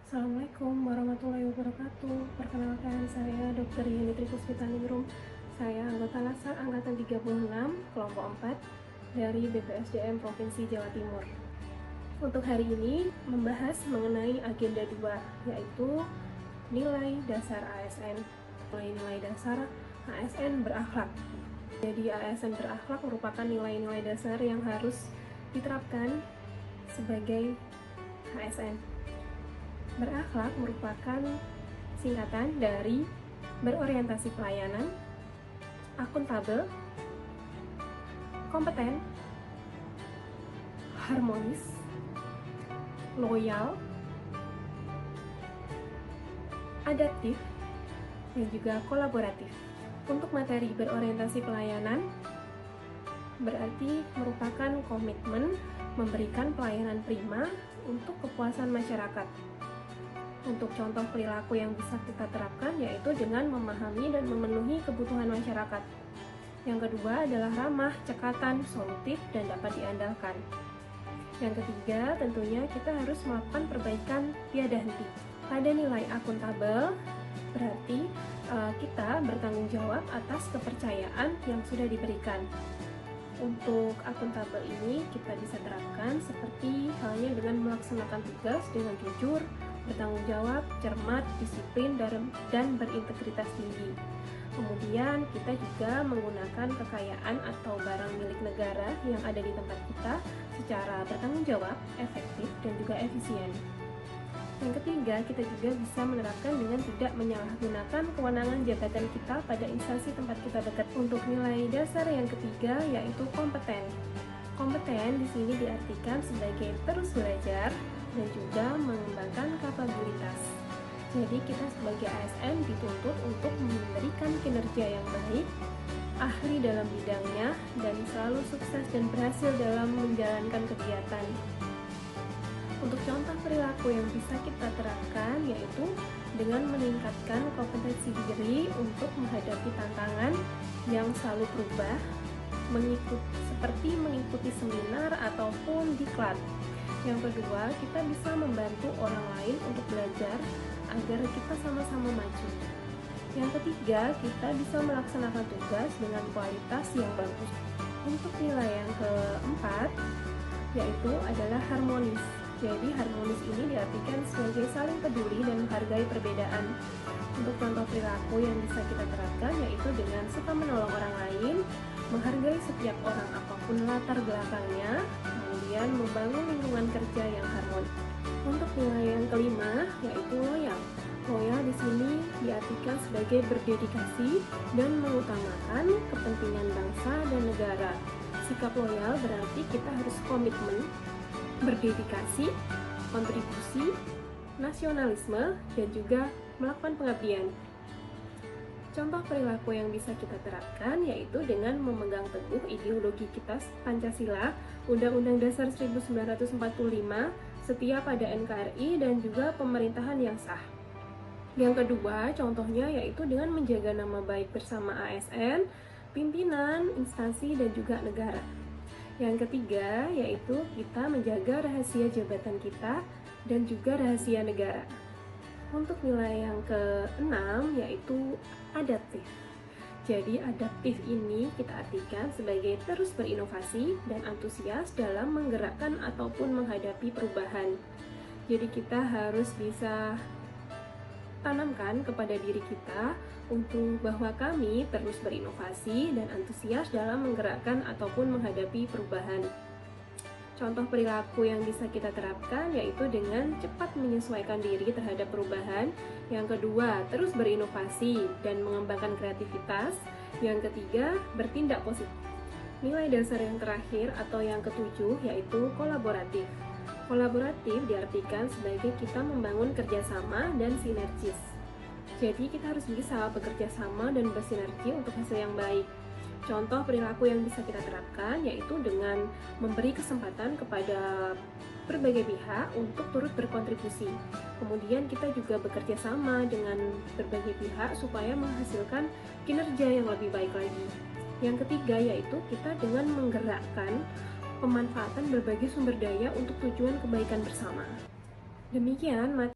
Assalamualaikum warahmatullahi wabarakatuh. Perkenalkan, saya Dr. Yeni Puspitaningrum. Saya anggota Laskar Angkatan 36, kelompok 4 dari BPSDM Provinsi Jawa Timur. Untuk hari ini membahas mengenai agenda 2, yaitu nilai dasar ASN. Nilai dasar ASN berakhlak. Jadi ASN berakhlak merupakan nilai-nilai dasar yang harus diterapkan sebagai ASN. Berakhlak merupakan singkatan dari berorientasi pelayanan, akuntabel, kompeten, harmonis, loyal, adaptif, dan juga kolaboratif. Untuk materi berorientasi pelayanan berarti merupakan komitmen memberikan pelayanan prima untuk kepuasan masyarakat. Untuk contoh perilaku yang bisa kita terapkan yaitu dengan memahami dan memenuhi kebutuhan masyarakat. Yang kedua adalah ramah, cekatan, solutif, dan dapat diandalkan. Yang ketiga tentunya kita harus melakukan perbaikan tiada henti. Pada nilai akuntabel berarti kita bertanggung jawab atas kepercayaan yang sudah diberikan. Untuk akuntabel ini kita bisa terapkan seperti halnya dengan melaksanakan tugas dengan jujur, bertanggung jawab, cermat, disiplin, dan berintegritas tinggi. Kemudian kita juga menggunakan kekayaan atau barang milik negara yang ada di tempat kita secara bertanggung jawab, efektif, dan juga efisien. Yang ketiga, kita juga bisa menerapkan dengan tidak menyalahgunakan kewenangan jabatan kita pada instansi tempat kita bekerja. Untuk nilai dasar yang ketiga yaitu kompeten. Kompeten di sini diartikan sebagai terus belajar dan juga mengembangkan kapabilitas. Jadi kita sebagai ASN dituntut untuk memberikan kinerja yang baik, ahli dalam bidangnya, dan selalu sukses dan berhasil dalam menjalankan kegiatan. Untuk contoh perilaku yang bisa kita terapkan yaitu dengan meningkatkan kompetensi diri untuk menghadapi tantangan yang selalu berubah, seperti mengikuti seminar ataupun diklat. Yang kedua, kita bisa membantu orang lain untuk belajar agar kita sama-sama maju. Yang ketiga, kita bisa melaksanakan tugas dengan kualitas yang bagus. Untuk nilai yang keempat, yaitu adalah harmonis. Jadi harmonis ini diartikan sebagai saling peduli dan menghargai perbedaan. Untuk contoh perilaku yang bisa kita terapkan yaitu dengan suka menolong orang lain, menghargai setiap orang apapun latar belakangnya, kemudian membangun lingkungan kerja yang harmonis. Untuk nilai yang kelima yaitu loyal. Loyal di sini diartikan sebagai berdedikasi dan mengutamakan kepentingan bangsa dan negara. Sikap loyal berarti kita harus komitmen, berdedikasi, kontribusi, nasionalisme, dan juga melakukan pengabdian. Contoh perilaku yang bisa kita terapkan yaitu dengan memegang teguh ideologi kita Pancasila, Undang-Undang Dasar 1945, setia pada NKRI, dan juga pemerintahan yang sah. Yang kedua, contohnya yaitu dengan menjaga nama baik bersama ASN, pimpinan, instansi, dan juga negara. Yang ketiga, yaitu kita menjaga rahasia jabatan kita dan juga rahasia negara. Untuk nilai yang keenam, yaitu adaptif. Jadi adaptif ini kita artikan sebagai terus berinovasi dan antusias dalam menggerakkan ataupun menghadapi perubahan. Jadi kita harus bisa tanamkan kepada diri kita untuk bahwa kami terus berinovasi dan antusias dalam menggerakkan ataupun menghadapi perubahan. Contoh perilaku yang bisa kita terapkan yaitu dengan cepat menyesuaikan diri terhadap perubahan. Yang kedua, terus berinovasi dan mengembangkan kreativitas. Yang ketiga, bertindak positif. Nilai dasar yang terakhir atau yang ketujuh yaitu kolaboratif. Kolaboratif diartikan sebagai kita membangun kerjasama dan sinergis. Jadi kita harus bisa bekerja sama dan bersinergi untuk hasil yang baik. Contoh perilaku yang bisa kita terapkan yaitu dengan memberi kesempatan kepada berbagai pihak untuk turut berkontribusi. Kemudian kita juga bekerja sama dengan berbagai pihak supaya menghasilkan kinerja yang lebih baik lagi. Yang ketiga yaitu kita dengan menggerakkan pemanfaatan berbagai sumber daya untuk tujuan kebaikan bersama. Demikian materi